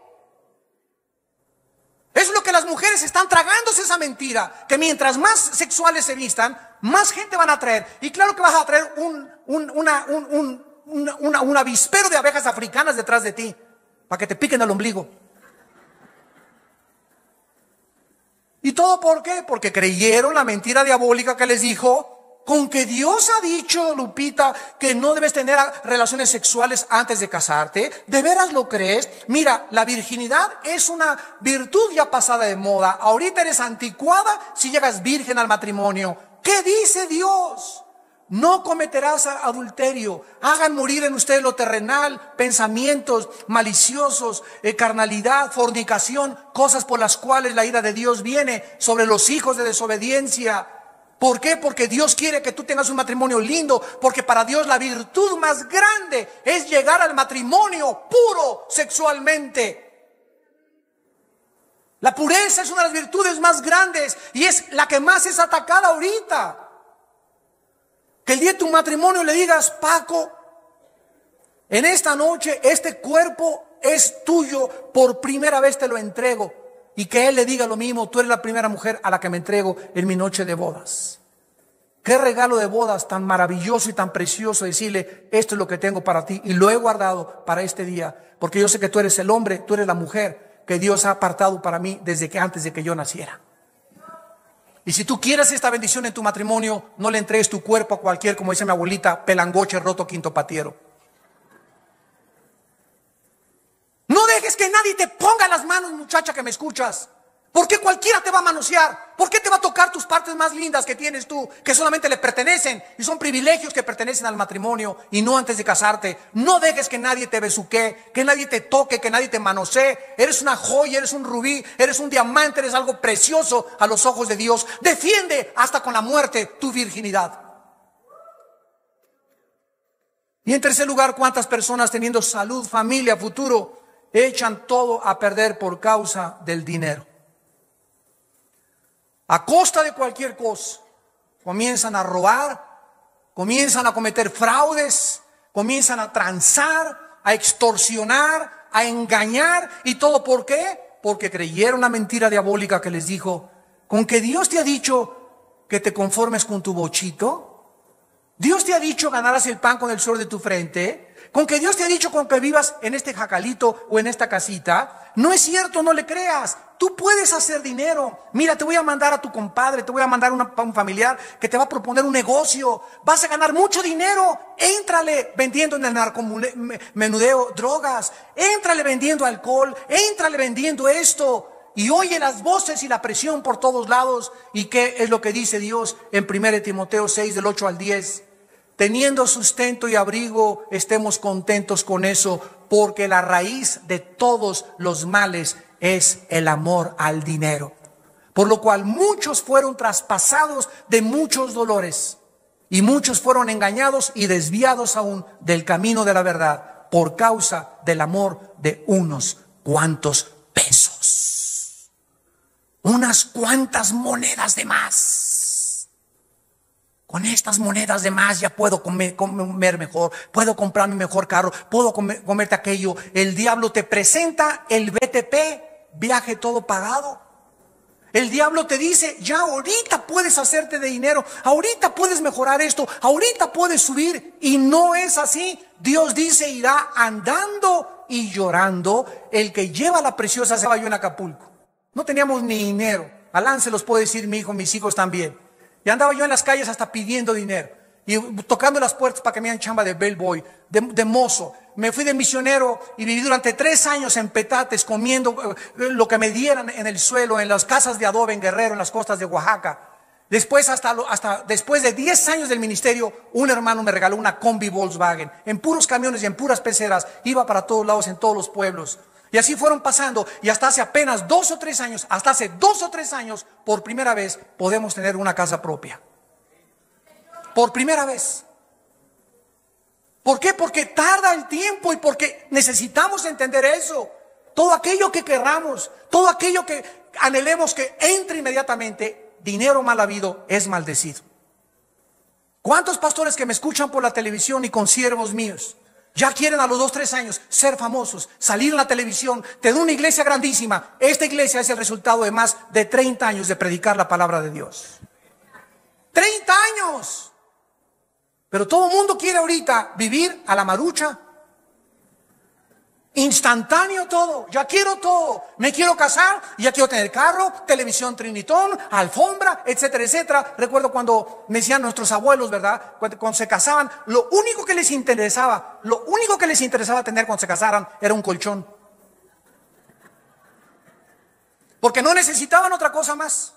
Es lo que las mujeres están tragándose, esa mentira, que mientras más sexuales se vistan, más gente van a traer. Y claro que vas a traer un avispero de abejas africanas detrás de ti, para que te piquen el ombligo. ¿Y todo por qué? Porque creyeron la mentira diabólica que les dijo, con que Dios ha dicho, Lupita, que no debes tener relaciones sexuales antes de casarte. ¿De veras lo crees? Mira, la virginidad es una virtud ya pasada de moda. Ahorita eres anticuada si llegas virgen al matrimonio. ¿Qué dice Dios? No cometerás adulterio. Hagan morir en ustedes lo terrenal, pensamientos maliciosos, carnalidad, fornicación, cosas por las cuales la ira de Dios viene sobre los hijos de desobediencia. ¿Por qué? Porque Dios quiere que tú tengas un matrimonio lindo, porque para Dios la virtud más grande es llegar al matrimonio puro sexualmente. La pureza es una de las virtudes más grandes y es la que más es atacada ahorita. Que el día de tu matrimonio le digas, Paco, en esta noche este cuerpo es tuyo, por primera vez te lo entrego. Y que él le diga lo mismo, tú eres la primera mujer a la que me entrego en mi noche de bodas. Qué regalo de bodas tan maravilloso y tan precioso, decirle, esto es lo que tengo para ti y lo he guardado para este día, porque yo sé que tú eres el hombre, tú eres la mujer que Dios ha apartado para mí desde que antes de que yo naciera. Y si tú quieres esta bendición en tu matrimonio, no le entregues tu cuerpo a cualquier, como dice mi abuelita, pelangoche roto quinto patiero. No dejes que nadie te ponga las manos, muchacha que me escuchas. ¿Por qué cualquiera te va a manosear? ¿Por qué te va a tocar tus partes más lindas que tienes tú, que solamente le pertenecen y son privilegios que pertenecen al matrimonio y no antes de casarte? No dejes que nadie te besuquee, que nadie te toque, que nadie te manosee. Eres una joya, eres un rubí, eres un diamante, eres algo precioso a los ojos de Dios. Defiende hasta con la muerte tu virginidad. Y en tercer lugar, ¿cuántas personas teniendo salud, familia, futuro, echan todo a perder por causa del dinero? A costa de cualquier cosa, comienzan a robar, comienzan a cometer fraudes, comienzan a transar, a extorsionar, a engañar. ¿Y todo por qué? Porque creyeron la mentira diabólica que les dijo, con que Dios te ha dicho que te conformes con tu bochito. Dios te ha dicho ganarás el pan con el sudor de tu frente. Con que Dios te ha dicho con que vivas en este jacalito o en esta casita, no es cierto, no le creas. Tú puedes hacer dinero. Mira, te voy a mandar a tu compadre, te voy a mandar a un familiar que te va a proponer un negocio. Vas a ganar mucho dinero. Éntrale vendiendo en el narcomenudeo drogas. Éntrale vendiendo alcohol. Éntrale vendiendo esto. Y oye las voces y la presión por todos lados. ¿Y qué es lo que dice Dios en 1 Timoteo 6, del 8 al 10? Teniendo sustento y abrigo, estemos contentos con eso, porque la raíz de todos los males es el amor al dinero. Por lo cual muchos fueron traspasados de muchos dolores, y muchos fueron engañados y desviados aún del camino de la verdad, por causa del amor de unos cuantos pesos, unas cuantas monedas de más. Con estas monedas de más ya puedo comer mejor, puedo comprar mi mejor carro, puedo comerte aquello. El diablo te presenta el BTP, viaje todo pagado. El diablo te dice, ya ahorita puedes hacerte de dinero, ahorita puedes mejorar esto, ahorita puedes subir. Y no es así. Dios dice, irá andando y llorando el que lleva la preciosa. Estaba yo en Acapulco, no teníamos ni dinero. Alán se los puede decir mi hijo, mis hijos también. Y andaba yo en las calles hasta pidiendo dinero y tocando las puertas para que me dieran chamba de bellboy, de mozo. Me fui de misionero y viví durante 3 años en petates, comiendo lo que me dieran en el suelo, en las casas de adobe en Guerrero, en las costas de Oaxaca. Después, hasta después de 10 años del ministerio, un hermano me regaló una combi Volkswagen. En puros camiones y en puras peceras, iba para todos lados, en todos los pueblos. Y así fueron pasando, y hasta hace apenas 2 o 3 años, por primera vez, podemos tener una casa propia. Por primera vez. ¿Por qué? Porque tarda el tiempo y porque necesitamos entender eso. Todo aquello que querramos, todo aquello que anhelemos que entre inmediatamente, dinero mal habido es maldecido. ¿Cuántos pastores que me escuchan por la televisión y consiervos míos ya quieren a los 2 o 3 años ser famosos, salir en la televisión, tener una iglesia grandísima? Esta iglesia es el resultado de más de 30 años de predicar la palabra de Dios. 30 años. Pero todo el mundo quiere ahorita vivir a la marucha. Instantáneo todo, ya quiero todo. Me quiero casar, ya quiero tener carro, televisión Trinitón, alfombra, etcétera, etcétera. Recuerdo cuando me decían nuestros abuelos, ¿verdad? Cuando se casaban, lo único que les interesaba tener cuando se casaran era un colchón. Porque no necesitaban otra cosa más.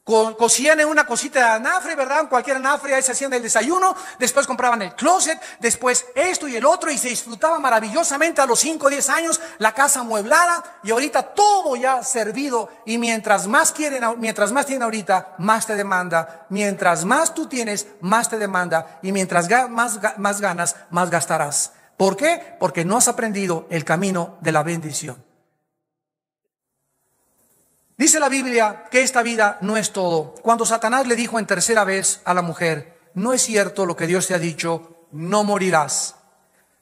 Cosían en una cosita de anafre, ¿verdad? En cualquier anafre, ahí se hacían el desayuno, después compraban el closet, después esto y el otro, y se disfrutaba maravillosamente a los 5 o 10 años, la casa amueblada, y ahorita todo ya servido, y mientras más tienen ahorita, más te demanda, mientras más tú tienes, más te demanda, y mientras más ganas, más gastarás. ¿Por qué? Porque no has aprendido el camino de la bendición. Dice la Biblia que esta vida no es todo. Cuando Satanás le dijo en tercera vez a la mujer, no es cierto lo que Dios te ha dicho, no morirás.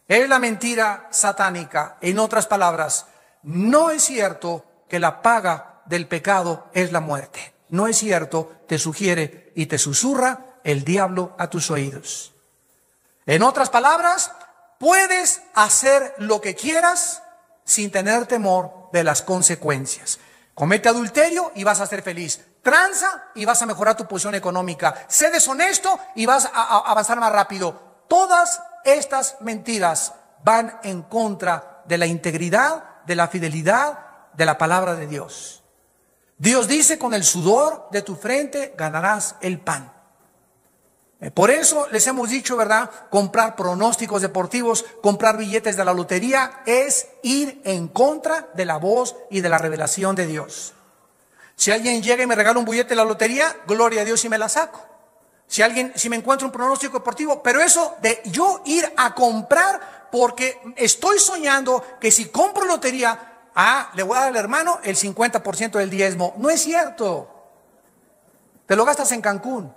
Es la mentira satánica. En otras palabras, no es cierto que la paga del pecado es la muerte. No es cierto, te sugiere y te susurra el diablo a tus oídos. En otras palabras, puedes hacer lo que quieras sin tener temor de las consecuencias. Comete adulterio y vas a ser feliz. Tranza y vas a mejorar tu posición económica. Sé deshonesto y vas a avanzar más rápido. Todas estas mentiras van en contra de la integridad, de la fidelidad, de la palabra de Dios. Dios dice, con el sudor de tu frente ganarás el pan. Por eso les hemos dicho, ¿verdad? Comprar pronósticos deportivos, comprar billetes de la lotería es ir en contra de la voz y de la revelación de Dios. Si alguien llega y me regala un billete de la lotería, gloria a Dios y me la saco. Si me encuentro un pronóstico deportivo, pero eso de yo ir a comprar porque estoy soñando que si compro lotería, le voy a dar al hermano el 50% del diezmo. No es cierto. Te lo gastas en Cancún.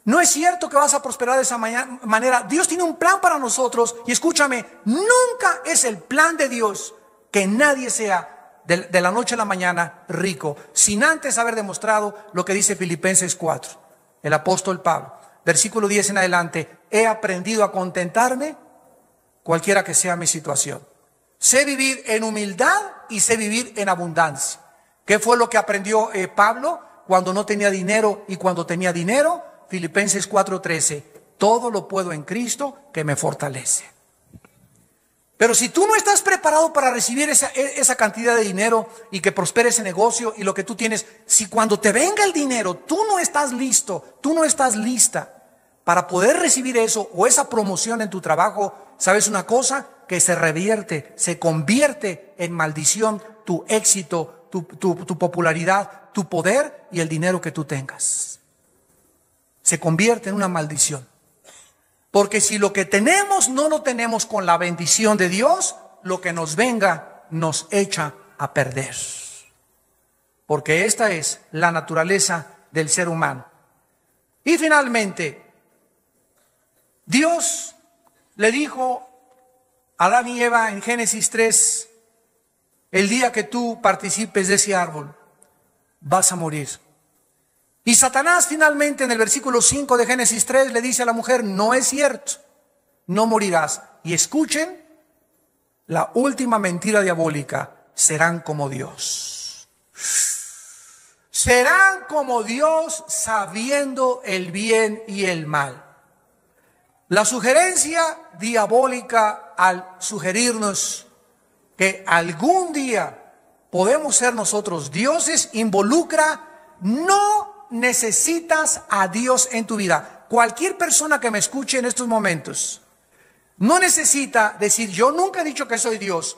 No es cierto que vas a prosperar de esa manera. Dios tiene un plan para nosotros. Y escúchame, nunca es el plan de Dios que nadie sea de la noche a la mañana rico, sin antes haber demostrado lo que dice Filipenses 4, el apóstol Pablo, versículo 10 en adelante. he aprendido a contentarme cualquiera que sea mi situación. Sé vivir en humildad y sé vivir en abundancia. ¿Qué fue lo que aprendió Pablo cuando no tenía dinero y cuando tenía dinero? Filipenses 4:13. Todo lo puedo en Cristo que me fortalece. Pero si tú no estás preparado para recibir esa cantidad de dinero y que prospere ese negocio y lo que tú tienes, si cuando te venga el dinero tú no estás listo, tú no estás lista para poder recibir eso o esa promoción en tu trabajo, ¿sabes una cosa? Que se revierte, se convierte en maldición tu éxito, tu popularidad, tu poder y el dinero que tú tengas. Se convierte en una maldición. Porque si lo que tenemos no lo tenemos con la bendición de Dios, lo que nos venga nos echa a perder. Porque esta es la naturaleza del ser humano. Y finalmente, Dios le dijo a Adán y Eva en Génesis 3, el día que tú participes de ese árbol, vas a morir. Y Satanás finalmente en el versículo 5 de Génesis 3 le dice a la mujer, no es cierto, no morirás. Y escuchen, la última mentira diabólica, serán como Dios. Serán como Dios sabiendo el bien y el mal. La sugerencia diabólica al sugerirnos que algún día podemos ser nosotros dioses involucra no necesitas a Dios en tu vida. Cualquier persona que me escuche en estos momentos no necesita decir, yo nunca he dicho que soy Dios.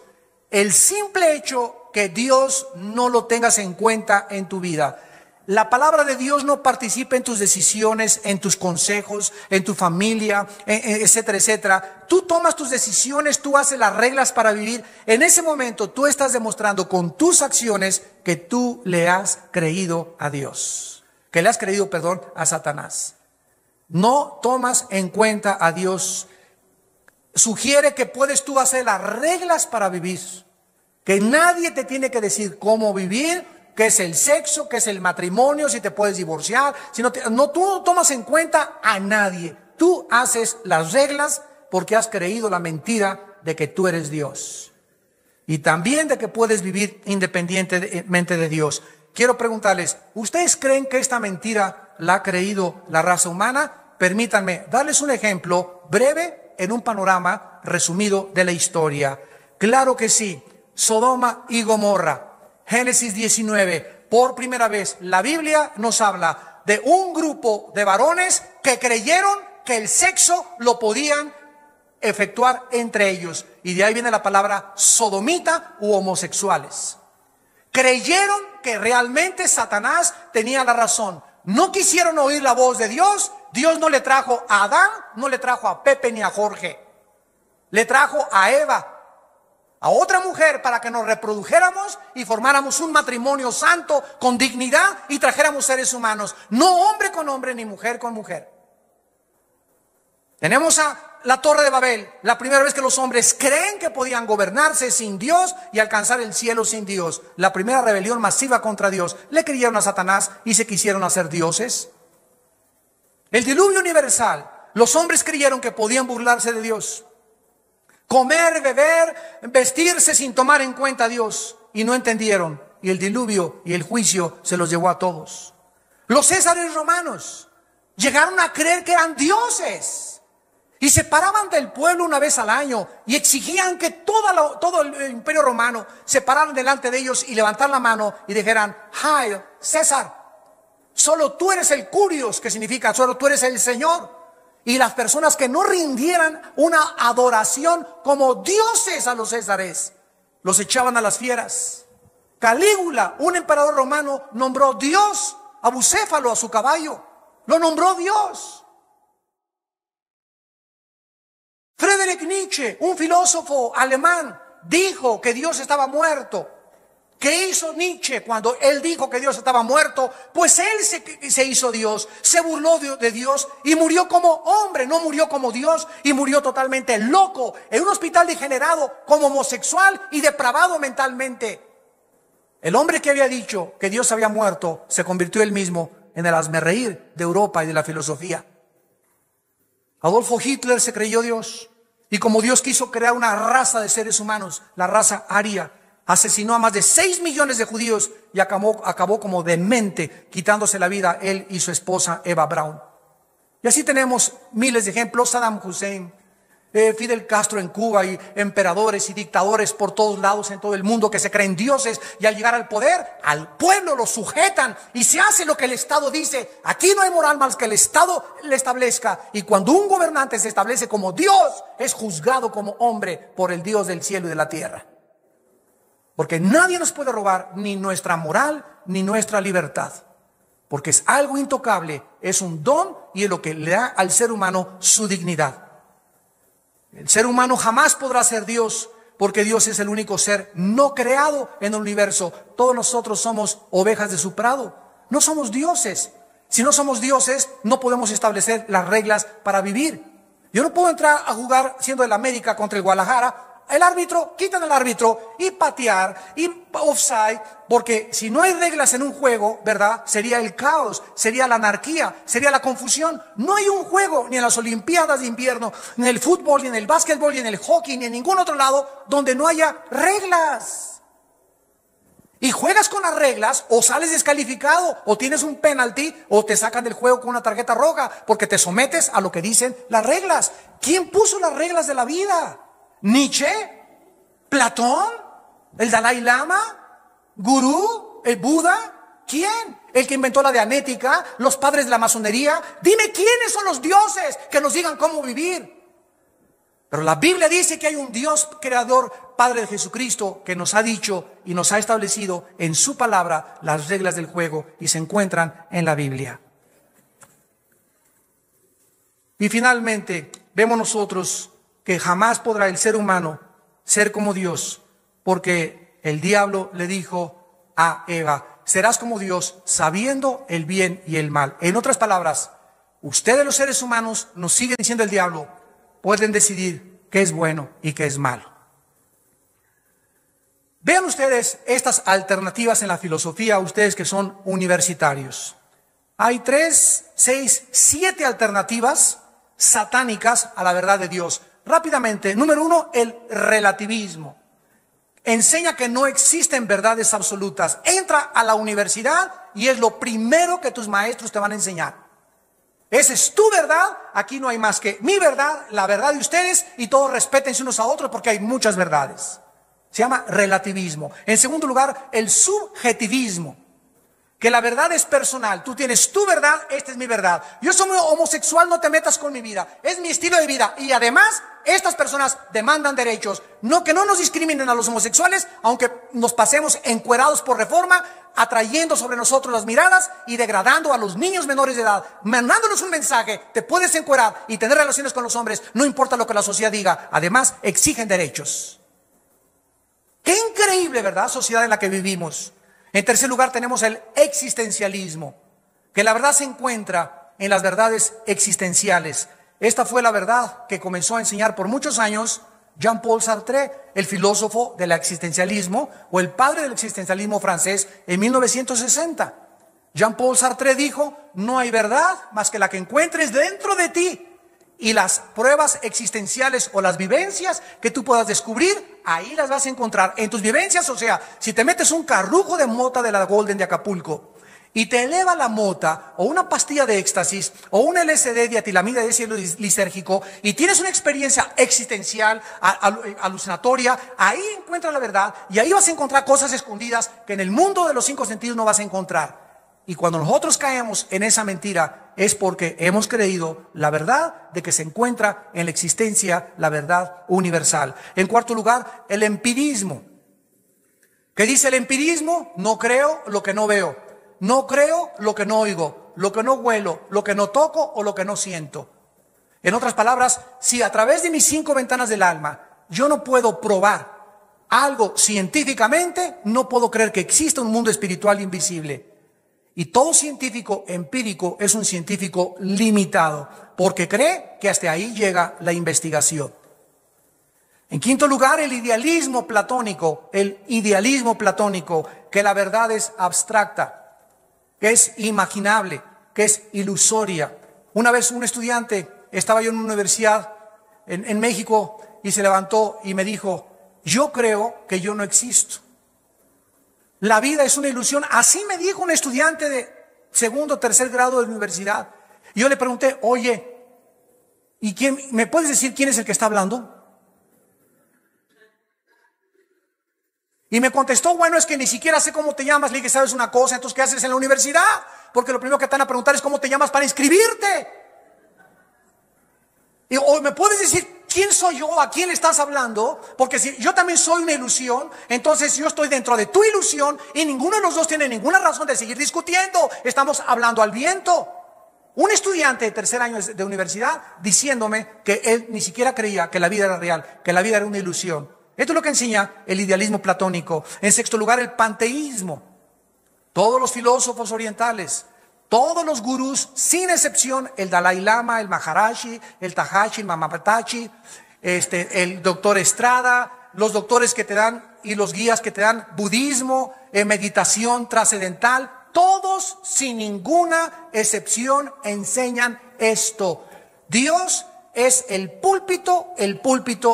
El simple hecho que Dios no lo tengas en cuenta en tu vida. La palabra de Dios no participa en tus decisiones, en tus consejos, en tu familia, etcétera, etcétera. Tú tomas tus decisiones, tú haces las reglas para vivir. En ese momento tú estás demostrando con tus acciones que tú le has creído a Dios. Que le has creído, a Satanás. No tomas en cuenta a Dios. Sugiere que puedes tú hacer las reglas para vivir. Que nadie te tiene que decir cómo vivir, qué es el sexo, qué es el matrimonio, si te puedes divorciar. Tú no tomas en cuenta a nadie. Tú haces las reglas porque has creído la mentira de que tú eres Dios. Y también de que puedes vivir independientemente de Dios. Quiero preguntarles, ¿ustedes creen que esta mentira la ha creído la raza humana? Permítanme darles un ejemplo breve en un panorama resumido de la historia. Claro que sí, Sodoma y Gomorra, Génesis 19. Por primera vez la Biblia nos habla de un grupo de varones que creyeron que el sexo lo podían efectuar entre ellos. Y de ahí viene la palabra sodomita u homosexuales. Creyeron que realmente Satanás tenía la razón. No quisieron oír la voz de Dios. Dios no le trajo a Adán, no le trajo a Pepe ni a Jorge. Le trajo a Eva, a otra mujer, para que nos reprodujéramos y formáramos un matrimonio santo con dignidad y trajéramos seres humanos. No hombre con hombre ni mujer con mujer. Tenemos a la Torre de Babel, la primera vez que los hombres creen que podían gobernarse sin Dios y alcanzar el cielo sin Dios. La primera rebelión masiva contra Dios. Le creyeron a Satanás y se quisieron hacer dioses. El diluvio universal. Los hombres creyeron que podían burlarse de Dios. Comer, beber, vestirse sin tomar en cuenta a Dios. Y no entendieron. Y el diluvio y el juicio se los llevó a todos. Los césares romanos llegaron a creer que eran dioses. Y se paraban del pueblo una vez al año y exigían que todo el imperio romano se pararan delante de ellos y levantar la mano y dijeran, Hail, César, solo tú eres el Curios, que significa solo tú eres el Señor. Y las personas que no rindieran una adoración como dioses a los césares, los echaban a las fieras. Calígula, un emperador romano, nombró Dios a Bucéfalo, a su caballo. Lo nombró Dios. Friedrich Nietzsche, un filósofo alemán, dijo que Dios estaba muerto. ¿Qué hizo Nietzsche cuando él dijo que Dios estaba muerto? Pues él se hizo Dios, se burló de Dios y murió como hombre, no murió como Dios, y murió totalmente loco en un hospital degenerado, como homosexual y depravado mentalmente. El hombre que había dicho que Dios había muerto se convirtió él mismo en el hazmerreír de Europa y de la filosofía. Adolfo Hitler se creyó Dios. Y como Dios quiso crear una raza de seres humanos, la raza aria, asesinó a más de 6 millones de judíos y acabó como demente, quitándose la vida él y su esposa Eva Braun. Y así tenemos miles de ejemplos: Saddam Hussein, Fidel Castro en Cuba, y emperadores y dictadores por todos lados en todo el mundo que se creen dioses, y al llegar al poder, al pueblo lo sujetan y se hace lo que el Estado dice. Aquí no hay moral más que el Estado le establezca, y cuando un gobernante se establece como Dios, es juzgado como hombre por el Dios del cielo y de la tierra. Porque nadie nos puede robar ni nuestra moral ni nuestra libertad, porque es algo intocable, es un don y es lo que le da al ser humano su dignidad. El ser humano jamás podrá ser Dios, porque Dios es el único ser no creado en el universo. Todos nosotros somos ovejas de su prado, no somos dioses. Si no somos dioses, no podemos establecer las reglas para vivir. Yo no puedo entrar a jugar siendo el América contra el Guadalajara. El árbitro, quitan al árbitro y patear y offside, porque si no hay reglas en un juego, ¿verdad? Sería el caos, sería la anarquía, sería la confusión. No hay un juego, ni en las Olimpiadas de invierno, ni en el fútbol, ni en el básquetbol, ni en el hockey, ni en ningún otro lado, donde no haya reglas. Y juegas con las reglas, o sales descalificado, o tienes un penalti, o te sacan del juego con una tarjeta roja, porque te sometes a lo que dicen las reglas. ¿Quién puso las reglas de la vida? ¿Nietzsche? ¿Platón? ¿El Dalai Lama? ¿Gurú? ¿El Buda? ¿Quién? ¿El que inventó la dianética? ¿Los padres de la masonería? Dime quiénes son los dioses que nos digan cómo vivir. Pero la Biblia dice que hay un Dios creador, Padre de Jesucristo, que nos ha dicho y nos ha establecido en su palabra las reglas del juego, y se encuentran en la Biblia. Y finalmente vemos nosotros que jamás podrá el ser humano ser como Dios, porque el diablo le dijo a Eva: serás como Dios, sabiendo el bien y el mal. En otras palabras, ustedes los seres humanos, nos sigue diciendo el diablo, pueden decidir qué es bueno y qué es malo. Vean ustedes estas alternativas en la filosofía, ustedes que son universitarios. Hay 3, 6, 7 alternativas satánicas a la verdad de Dios. Rápidamente, número 1, el relativismo. Enseña que no existen verdades absolutas. Entra a la universidad y es lo primero que tus maestros te van a enseñar. Esa es tu verdad, aquí no hay más que mi verdad, la verdad de ustedes, y todos respétense unos a otros porque hay muchas verdades. Se llama relativismo. En segundo lugar, el subjetivismo. Que la verdad es personal. Tú tienes tu verdad, esta es mi verdad. Yo soy homosexual, no te metas con mi vida. Es mi estilo de vida. Y además, estas personas demandan derechos. No, que no nos discriminen a los homosexuales, aunque nos pasemos encuerados por Reforma, atrayendo sobre nosotros las miradas y degradando a los niños menores de edad, mandándonos un mensaje: te puedes encuerar y tener relaciones con los hombres, no importa lo que la sociedad diga. Además, exigen derechos. Qué increíble, ¿verdad?, sociedad en la que vivimos. En tercer lugar tenemos el existencialismo, que la verdad se encuentra en las verdades existenciales. Esta fue la verdad que comenzó a enseñar por muchos años Jean-Paul Sartre, el filósofo del existencialismo, o el padre del existencialismo francés, en 1960. Jean-Paul Sartre dijo: no hay verdad más que la que encuentres dentro de ti. Y las pruebas existenciales o las vivencias que tú puedas descubrir, ahí las vas a encontrar en tus vivencias. O sea, si te metes un carrujo de mota de la Golden de Acapulco y te eleva la mota, o una pastilla de éxtasis, o un LSD de etilamida de ácido lisérgico, y tienes una experiencia existencial, alucinatoria, ahí encuentras la verdad, y ahí vas a encontrar cosas escondidas que en el mundo de los 5 sentidos no vas a encontrar. Y cuando nosotros caemos en esa mentira, es porque hemos creído la verdad de que se encuentra en la existencia, la verdad universal. En cuarto lugar, el empirismo. ¿Qué dice el empirismo? No creo lo que no veo. No creo lo que no oigo, lo que no huelo, lo que no toco o lo que no siento. En otras palabras, si a través de mis 5 ventanas del alma yo no puedo probar algo científicamente, no puedo creer que exista un mundo espiritual invisible. Y todo científico empírico es un científico limitado, porque cree que hasta ahí llega la investigación. En quinto lugar, el idealismo platónico, que la verdad es abstracta, que es imaginable, que es ilusoria. Una vez un estudiante estaba yo en una universidad en México y se levantó y me dijo: yo creo que yo no existo. La vida es una ilusión. Así me dijo un estudiante de segundo o tercer grado de universidad. Y yo le pregunté: oye, ¿y quién, me puedes decir quién es el que está hablando? Y me contestó: bueno, es que ni siquiera sé cómo te llamas. Le dije: ¿sabes una cosa? Entonces, ¿qué haces en la universidad? Porque lo primero que te van a preguntar es cómo te llamas para inscribirte. Y o me puedes decir quién soy yo, a quién le estás hablando, porque si yo también soy una ilusión, entonces yo estoy dentro de tu ilusión y ninguno de los dos tiene ninguna razón de seguir discutiendo. Estamos hablando al viento. Un estudiante de tercer año de universidad diciéndome que él ni siquiera creía que la vida era real, que la vida era una ilusión. Esto es lo que enseña el idealismo platónico. En sexto lugar, el panteísmo. Todos los filósofos orientales, todos los gurús, sin excepción, el Dalai Lama, el Maharaji, el Tahashi, el Mamapatachi, el doctor Estrada, los doctores que te dan y los guías que te dan budismo, meditación trascendental, todos sin ninguna excepción enseñan esto. Dios es el púlpito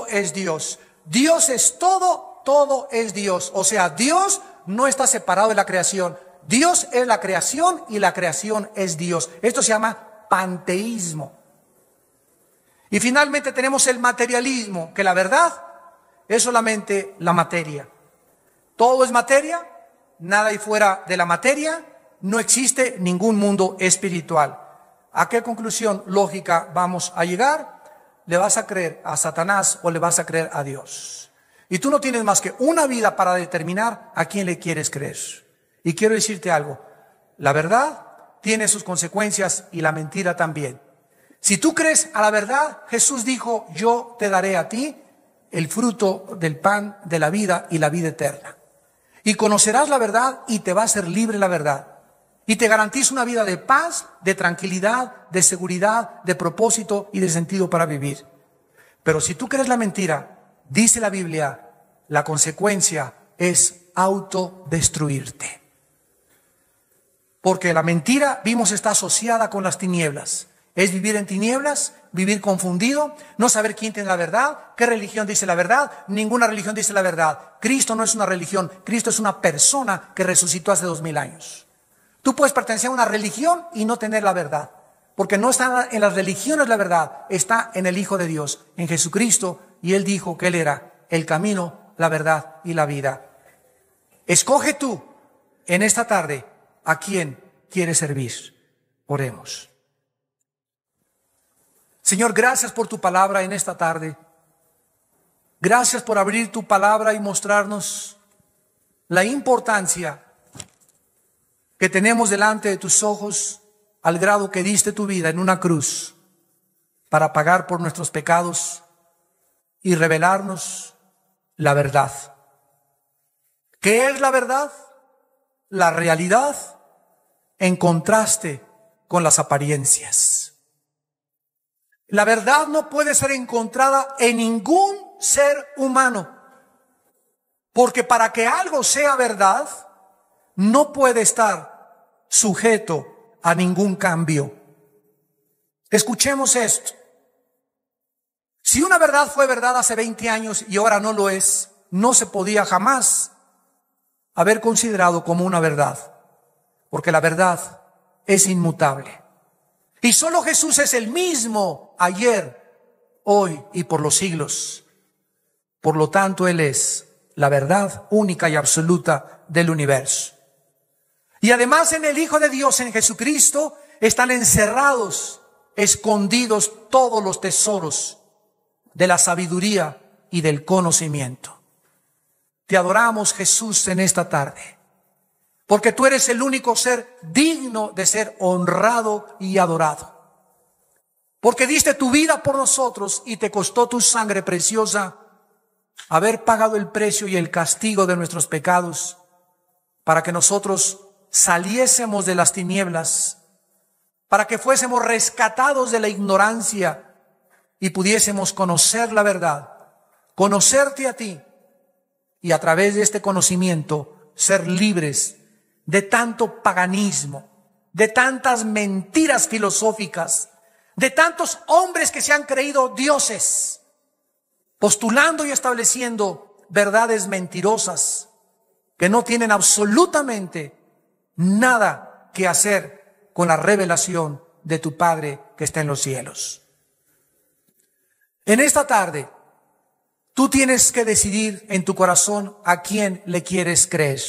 es Dios. Dios es todo, todo es Dios. O sea, Dios no está separado de la creación. Dios es la creación y la creación es Dios. Esto se llama panteísmo. Y finalmente tenemos el materialismo, que la verdad es solamente la materia. Todo es materia, nada hay fuera de la materia, no existe ningún mundo espiritual. ¿A qué conclusión lógica vamos a llegar? ¿Le vas a creer a Satanás o le vas a creer a Dios? Y tú no tienes más que una vida para determinar a quién le quieres creer. Y quiero decirte algo: la verdad tiene sus consecuencias y la mentira también. Si tú crees a la verdad, Jesús dijo: yo te daré a ti el fruto del pan de la vida y la vida eterna. Y conocerás la verdad y te va a hacer libre la verdad. Y te garantiza una vida de paz, de tranquilidad, de seguridad, de propósito y de sentido para vivir. Pero si tú crees la mentira, dice la Biblia, la consecuencia es autodestruirte. Porque la mentira, vimos, está asociada con las tinieblas. Es vivir en tinieblas, vivir confundido, no saber quién tiene la verdad, qué religión dice la verdad. Ninguna religión dice la verdad. Cristo no es una religión, Cristo es una persona que resucitó hace 2000 años. Tú puedes pertenecer a una religión y no tener la verdad, porque no está en las religiones la verdad, está en el Hijo de Dios, en Jesucristo, y Él dijo que Él era el camino, la verdad y la vida. Escoge tú en esta tarde a quién quieres servir. Oremos. Señor, gracias por tu palabra en esta tarde. Gracias por abrir tu palabra y mostrarnos la importancia que tenemos delante de tus ojos, al grado que diste tu vida en una cruz para pagar por nuestros pecados y revelarnos la verdad. ¿Qué es la verdad? La realidad en contraste con las apariencias. La verdad no puede ser encontrada en ningún ser humano, porque para que algo sea verdad, no puede estar sujeto a ningún cambio. Escuchemos esto. Si una verdad fue verdad hace 20 años y ahora no lo es, no se podía jamás haber considerado como una verdad, porque la verdad es inmutable. Y solo Jesús es el mismo ayer, hoy y por los siglos. Por lo tanto, Él es la verdad única y absoluta del universo. Y además en el Hijo de Dios, en Jesucristo, están encerrados, escondidos todos los tesoros de la sabiduría y del conocimiento. Te adoramos, Jesús, en esta tarde, porque tú eres el único ser digno de ser honrado y adorado. Porque diste tu vida por nosotros y te costó tu sangre preciosa haber pagado el precio y el castigo de nuestros pecados, para que nosotros saliésemos de las tinieblas, para que fuésemos rescatados de la ignorancia y pudiésemos conocer la verdad, conocerte a ti, y a través de este conocimiento ser libres de tanto paganismo, de tantas mentiras filosóficas, de tantos hombres que se han creído dioses, postulando y estableciendo verdades mentirosas que no tienen absolutamente nada que hacer con la revelación de tu Padre que está en los cielos. En esta tarde, tú tienes que decidir en tu corazón a quién le quieres creer.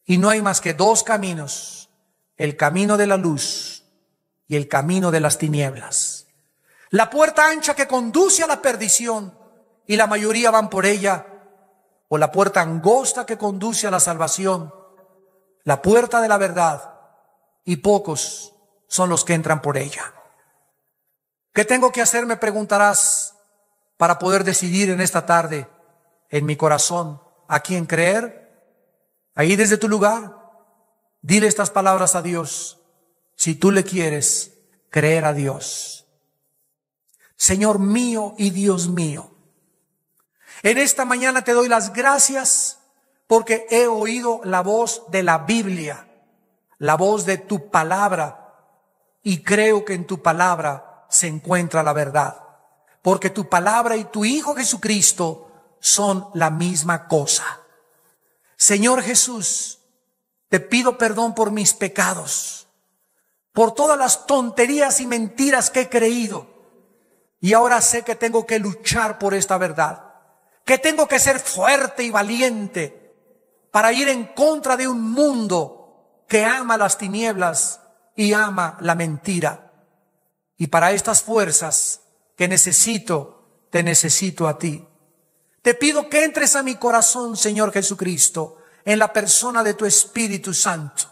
Y no hay más que dos caminos: el camino de la luz y el camino de las tinieblas. La puerta ancha que conduce a la perdición y la mayoría van por ella, o la puerta angosta que conduce a la salvación, la puerta de la verdad, y pocos son los que entran por ella. ¿Qué tengo que hacer?, me preguntarás, para poder decidir en esta tarde en mi corazón a quién creer. Ahí desde tu lugar, dile estas palabras a Dios, si tú le quieres creer a Dios. Señor mío y Dios mío, en esta mañana te doy las gracias porque he oído la voz de la Biblia, la voz de tu palabra, y creo que en tu palabra se encuentra la verdad, porque tu palabra y tu Hijo Jesucristo son la misma cosa. Señor Jesús, te pido perdón por mis pecados, por todas las tonterías y mentiras que he creído, y ahora sé que tengo que luchar por esta verdad, que tengo que ser fuerte y valiente para ir en contra de un mundo que ama las tinieblas y ama la mentira. Y para estas fuerzas que necesito, te necesito a ti. Te pido que entres a mi corazón, Señor Jesucristo, en la persona de tu Espíritu Santo,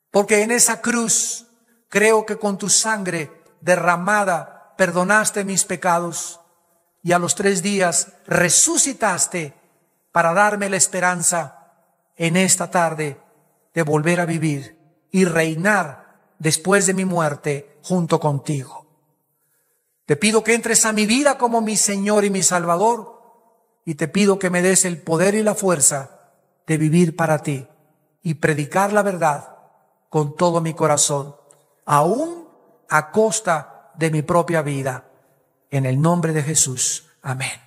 porque en esa cruz creo que con tu sangre derramada perdonaste mis pecados, y a los 3 días resucitaste para darme la esperanza en esta tarde de volver a vivir y reinar después de mi muerte junto contigo. Te pido que entres a mi vida como mi Señor y mi Salvador, y te pido que me des el poder y la fuerza de vivir para ti y predicar la verdad con todo mi corazón, aún a costa de mi propia vida. En el nombre de Jesús. Amén.